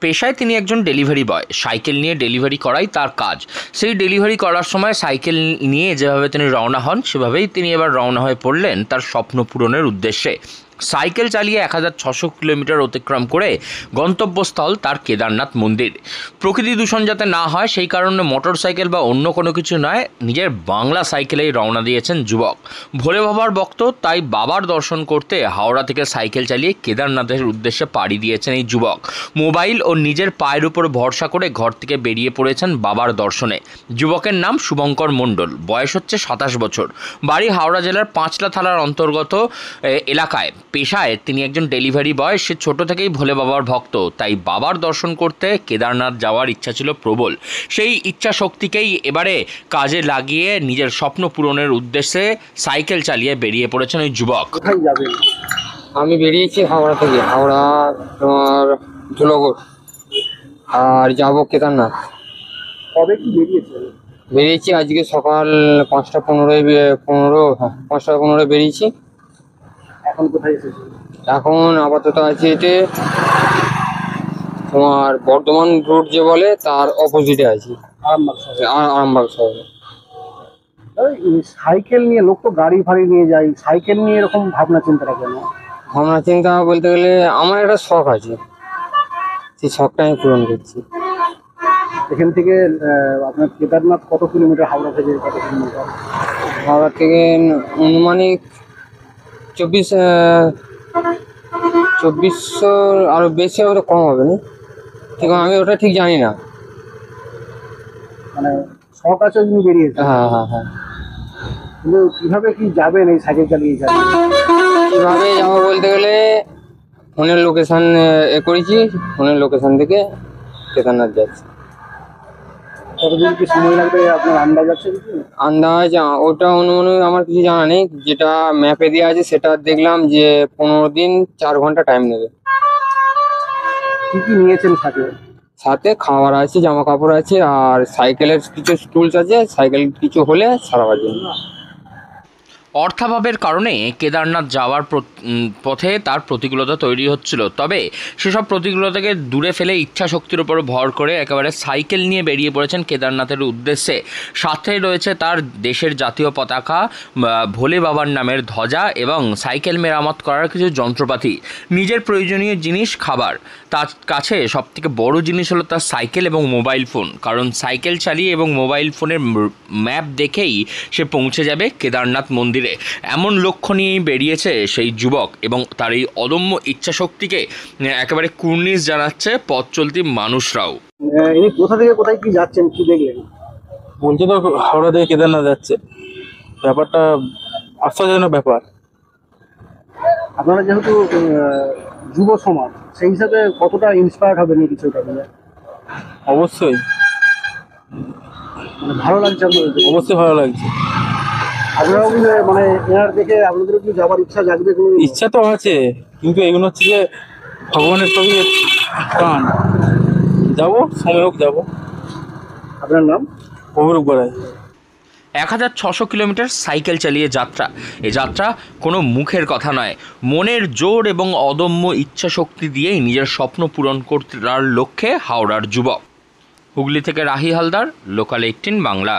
পেশায় তিনি একজন ডেলিভারি বয়। সাইকেল নিয়ে ডেলিভারি করাই তার কাজ। সেই ডেলিভারি করার সময় সাইকেল নিয়ে যেভাবে তিনি রওনা হন, সেভাবেই তিনি এবার রওনা হয়ে পড়লেন তার স্বপ্ন পূরণের উদ্দেশ্যে। সাইকেল চালিয়ে 1600 কিলোমিটার অতিক্রম করে গন্তব্যস্থল তার কেদারনাথ মন্দির। প্রকৃতি দূষণ যাতে না হয় সেই কারণে মোটর সাইকেল বা অন্য কোনো কিছু নয়, নিজের বাংলা সাইকেলেই রওনা দিয়েছেন যুবক। ভোলে বাবার ভক্ত, তাই বাবার দর্শন করতে হাওড়া থেকে সাইকেল চালিয়ে কেদারনাথের উদ্দেশ্যে পাড়ি দিয়েছেন এই যুবক। মোবাইল ও নিজের পায়ের উপর ভরসা করে ঘর থেকে বেরিয়ে পড়েছেন বাবার দর্শনে। যুবকের নাম শুভঙ্কর মণ্ডল, বয়স হচ্ছে 27 বছর, বাড়ি হাওড়া জেলার পাঁচলা থানার অন্তর্গত এলাকায়। পেশায় তিনি একজন ডেলিভারি বয়। সে ছোট থেকেই ভোলে বাবার ভক্ত, তাই বাবার দর্শন করতে কেদারনাথ যাওয়ার ইচ্ছা ছিল প্রবল। সেই ইচ্ছা শক্তিকেই এবারে কাজে লাগিয়ে নিজের স্বপ্ন পূরণের উদ্দেশ্যে সাইকেল চালিয়ে বেরিয়ে পড়েছেন ওই যুবক। কোথায় যাবেন? আমি বেরিয়েছি হাওড়া থেকে, হাওড়া তোমার ধুলাগড়, আর যাব কেদারনাথ। কবে কি বেরিয়েছেন? বেরিয়েছি আজকে সকাল 5টা 15 বেরিয়েছি। এখন কোথায় এসেছেন? এখন আপাতত আছি এতে তোমার বর্ধমান রোড যে বলে তার অপোজিটে আছি, আরামবাগ শহরে। আরামবাগ শহরে। এই সাইকেল নিয়ে, লোক তো গাড়ি ফাড়ি নিয়ে যায়, সাইকেল নিয়ে এরকম ভাবনা চিন্তাটা কেন? ভাবনা চিন্তা বলতে গেলে আমার একটা শখ আছে, সেই শখটা আমি পূরণ করছি। এখান থেকে আপনার কেদারনাথ কত কিলোমিটার? হাওড়া থেকে কত কিলোমিটার? হাওড়া থেকে আনুমানিক 2400 আরো বেশি হবে, কম হবে না, ঠিক আমি ওটা ঠিক জানি না। মানে শখ আছে ওই জন্য বেরিয়েছেন? হ্যাঁ হ্যাঁ হ্যাঁ। কিন্তু কিভাবে কি যাবেন এই সাইকেল চালিয়ে যাবেন? কিভাবে যাবো বলতে গেলে ফোনের লোকেশান করেছি, ফোনের লোকেশান থেকে কেদারনাথ যাচ্ছি। কতদিন কি সময় লাগবে আপনার আন্দাজ আছে কিছু? আন্দাজ ওটা অনুমানিক আমার কিছু জানা নেই, যেটা ম্যাপে দেওয়া আছে সেটা দেখলাম যে 15 দিন 4 ঘন্টা টাইম নেবে। কি কি নিয়েছেন সাথে? সাথে খাবার আছে, জামা কাপড় আছে, আর সাইকেলের কিছু টুলস আছে, সাইকেল কিছু হলে সারাবার জন্য। অর্থাভাবের কারণে কেদারনাথ যাওয়ার পথে তার প্রতিকূলতা তৈরি হচ্ছিল, তবে সেসব প্রতিকূলতাকে দূরে ফেলে ইচ্ছা শক্তির উপর ভর করে একেবারে সাইকেল নিয়ে বেরিয়ে পড়েছেন কেদারনাথের উদ্দেশ্যে। সাথে রয়েছে তার দেশের জাতীয় পতাকা, ভোলে বাবার নামের ধ্বজা এবং সাইকেল মেরামত করার কিছু যন্ত্রপাতি, নিজের প্রয়োজনীয় জিনিস, খাবার। তার কাছে সবথেকে বড় জিনিস হলো তার সাইকেল এবং মোবাইল ফোন, কারণ সাইকেল চালিয়ে এবং মোবাইল ফোনের ম্যাপ দেখেই সে পৌঁছে যাবে কেদারনাথ মন্দিরে। এমন লক্ষ্য নিয়েই বেরিয়েছে সেই যুবক, এবং তার এই অদম্য ইচ্ছা শক্তিকে একেবারে কুর্নিশ জানাচ্ছে পথ চলতি মানুষরাও। ইনি কোথা থেকে কোথায় কি যাচ্ছেন, কি দেখলেন? বলছে তো হাওড়া থেকে কেদারনাথ যাচ্ছে, ব্যাপারটা আশ্চর্যজনক ব্যাপার। আপনারা যেহেতু যুব সমাজ, সেই হিসাবে কতটা ইন্সপায়ার্ড হবেন এই বিষয়টা নিয়ে? অবশ্যই মানে ভালো লাগছে আপনাদের? অবশ্যই ভালো লাগছে। আপনারাও কি মানে এনার দেখে আপনাদেরও কি যাওয়ার ইচ্ছা জাগবে? কোনো ইচ্ছা তো আছে, কিন্তু এগুলো হচ্ছে যে ভগবানের সবই টান। যাবো, সময় হোক যাবো। আপনার নাম? অভিরূপ গড়াই। 1600 কিলোমিটার সাইকেল চালিয়ে যাত্রা। এই যাত্রা কোনো মুখের কথা নয়, মনের জোর এবং অদম্য ইচ্ছা শক্তি দিয়েই নিজের স্বপ্ন পূরণ করার লক্ষ্যে হাওড়ার যুবক। হুগলি থেকে রাহি হালদার, লোকাল 18 বাংলা।